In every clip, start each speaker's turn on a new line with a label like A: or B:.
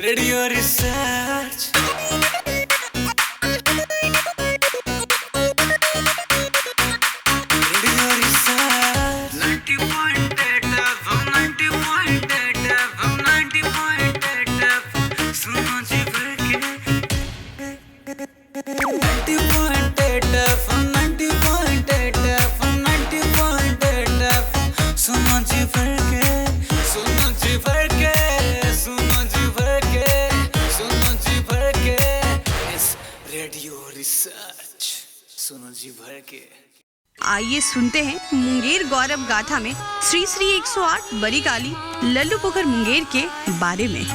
A: Radio research. Radio research 90.8 FM 90.8 FM 90.8 FM सुनो जी भर के 90.8 FM 90.8 FM 90.8 FM सुनो जी भर के सुनो जी भर के सुनो जी भर के सुनो जी भर के इस रेडियो रिसर्च सुनो जी भर के।
B: आइए सुनते हैं मुंगेर गौरव गाथा में श्री श्री 108 बड़ी काली लल्लू पोखर मुंगेर के बारे में।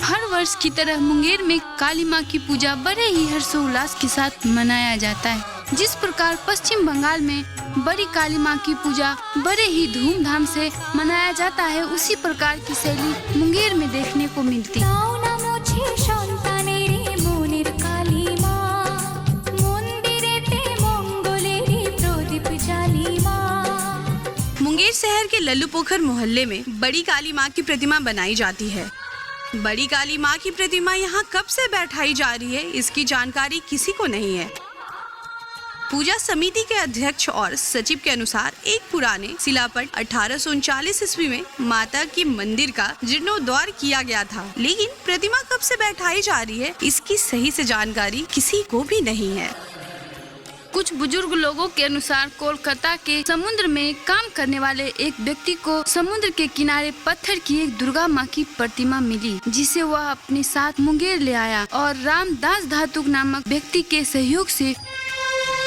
C: हर वर्ष की तरह मुंगेर में काली माँ की पूजा बड़े ही हर्षोल्लास के साथ मनाया जाता है। जिस प्रकार पश्चिम बंगाल में बड़ी काली माँ की पूजा बड़े ही धूमधाम से मनाया जाता है, उसी प्रकार की शैली मुंगेर में देखने को मिलती है।
B: मुंगेर शहर के लल्लू पोखर मोहल्ले में बड़ी काली माँ की प्रतिमा बनाई जाती है। बड़ी काली माँ की प्रतिमा यहाँ कब से बैठाई जा रही है, इसकी जानकारी किसी को नहीं है। पूजा समिति के अध्यक्ष और सचिव के अनुसार एक पुराने शिलापट 1839 ईस्वी में माता के मंदिर का जीर्णोद्धार किया गया था, लेकिन प्रतिमा कब से बैठाई जा रही है इसकी सही से जानकारी किसी को भी नहीं है।
C: कुछ बुजुर्ग लोगों के अनुसार कोलकाता के समुद्र में काम करने वाले एक व्यक्ति को समुद्र के किनारे पत्थर की एक दुर्गा माँ की प्रतिमा मिली, जिसे वह अपने साथ मुंगेर ले आया और रामदास धातुक नामक व्यक्ति के सहयोग से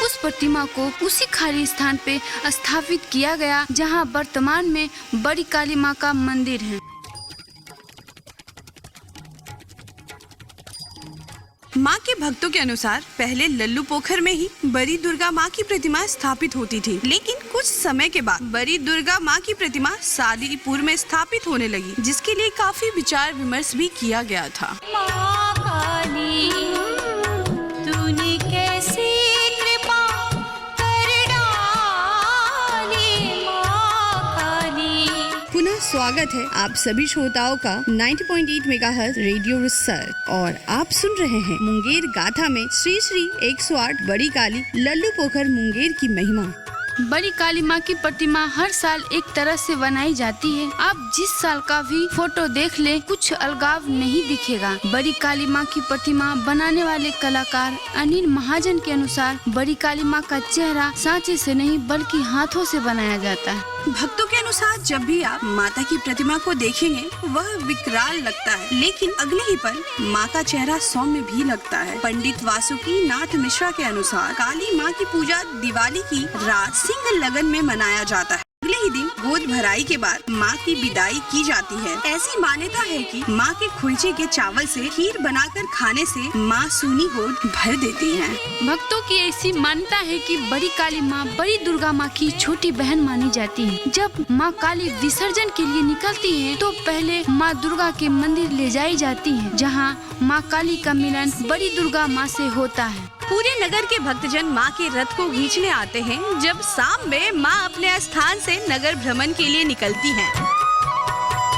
C: उस प्रतिमा को उसी खाली स्थान पे स्थापित किया गया जहां वर्तमान में बड़ी काली माँ का मंदिर है।
B: माँ के भक्तों के अनुसार पहले लल्लू पोखर में ही बड़ी दुर्गा माँ की प्रतिमा स्थापित होती थी, लेकिन कुछ समय के बाद बड़ी दुर्गा माँ की प्रतिमा सादीपुर में स्थापित होने लगी, जिसके लिए काफी विचार विमर्श भी किया गया था। स्वागत है आप सभी श्रोताओं का 90.8 मेगाहर्ट्ज रेडियो रिसर्च और आप सुन रहे हैं मुंगेर गाथा में श्री श्री 108 बड़ी काली लल्लू पोखर मुंगेर की महिमा।
C: बड़ी काली माँ की प्रतिमा हर साल एक तरह से बनाई जाती है। आप जिस साल का भी फोटो देख ले कुछ अलगाव नहीं दिखेगा। बड़ी काली माँ की प्रतिमा बनाने वाले कलाकार अनिल महाजन के अनुसार बड़ी काली माँ का चेहरा सांचे से नहीं बल्कि हाथों से बनाया जाता है।
B: भक्तों के अनुसार जब भी आप माता की प्रतिमा को देखेंगे वह विकराल लगता है, लेकिन अगले ही पल माँ का चेहरा सौम्य भी लगता है। पंडित वासुकी नाथ मिश्रा के अनुसार काली माँ की पूजा दिवाली की रात सिंह लगन में मनाया जाता है। अगले ही दिन गोद भराई के बाद माँ की विदाई की जाती है। ऐसी मान्यता है कि माँ के खुलचे के चावल से खीर बनाकर खाने से माँ सूनी गोद भर देती हैं।
C: भक्तों की ऐसी मान्यता है कि बड़ी काली माँ बड़ी दुर्गा माँ की छोटी बहन मानी जाती है। जब माँ काली विसर्जन के लिए निकलती है तो पहले माँ दुर्गा के मंदिर ले जाई जाती है, जहाँ माँ काली का मिलन बड़ी दुर्गा माँ से होता है।
B: पूरे नगर के भक्तजन माँ के रथ को खींचने आते हैं। जब शाम में माँ अपने स्थान से नगर भ्रमण के लिए निकलती हैं।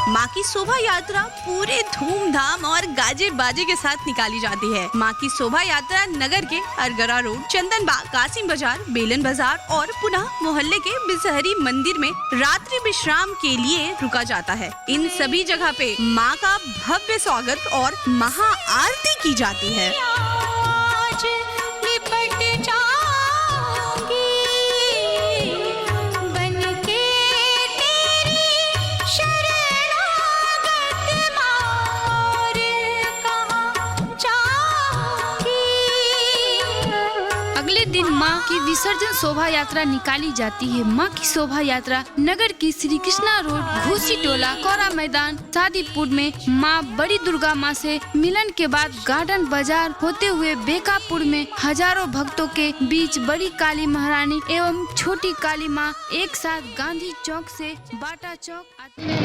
B: माँ की शोभा यात्रा पूरे धूमधाम और गाजे बाजे के साथ निकाली जाती है। माँ की शोभा यात्रा नगर के अरगरा रोड, चंदन बाग, कासिम बाजार, बेलन बाजार और पुनः मोहल्ले के बिसहरी मंदिर में रात्रि विश्राम के लिए रुका जाता है। इन सभी जगह पे माँ का भव्य स्वागत और महा आरती की जाती है।
C: अगले दिन माँ की विसर्जन शोभा यात्रा निकाली जाती है। माँ की शोभा यात्रा नगर की श्री कृष्णा रोड, घोसी टोला, कौरा मैदान, सादीपुर में माँ बड़ी दुर्गा माँ से मिलन के बाद गार्डन बाजार होते हुए बेकापुर में हजारों भक्तों के बीच बड़ी काली महारानी एवं छोटी काली माँ एक साथ गांधी चौक से बाटा चौक आती है।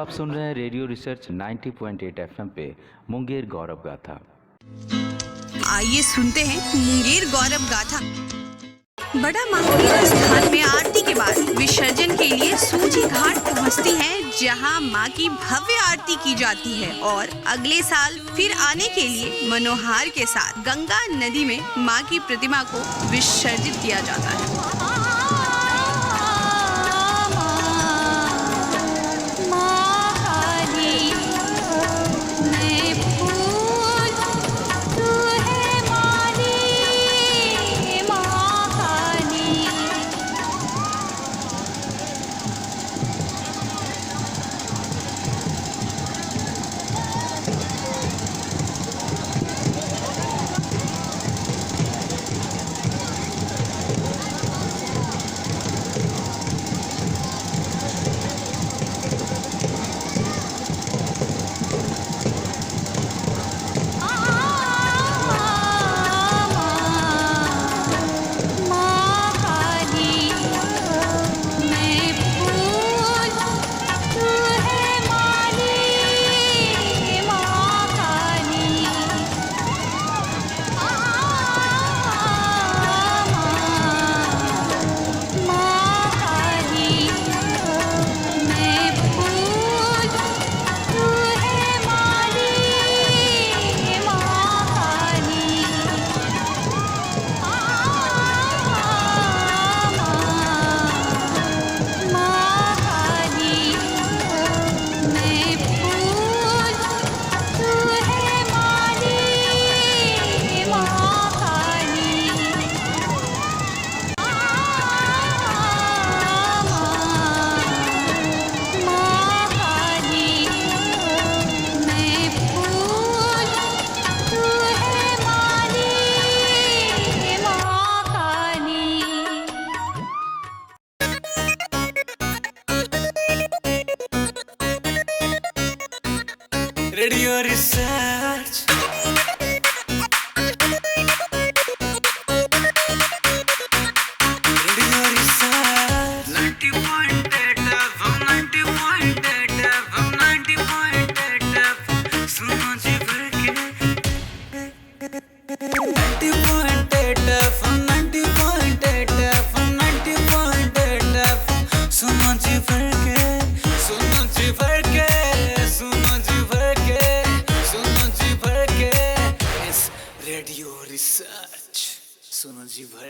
D: आप सुन रहे हैं रेडियो रिसर्च 90.8 FM पे मुंगेर गौरव गाथा।
B: आइए सुनते हैं मुंगेर गौरव गाथा। बड़ा महावीर स्थान में आरती के बाद विसर्जन के लिए सूची घाट पहुंचती है, जहां मां की भव्य आरती की जाती है और अगले साल फिर आने के लिए मनोहार के साथ गंगा नदी में मां की प्रतिमा को विसर्जित किया जाता है।
A: Radio Research. Radio Research. 90.8 FM, 90.8 FM, 90.8 FM. सुनो जी भर के 90.8 FM, 90.8 FM, 90.8 FM. सुनो जी भर के, सुनो जी भर के, सुनो जी भर के, सुनो जी भर के। रेडियो रिसर्च, सुनो जी भर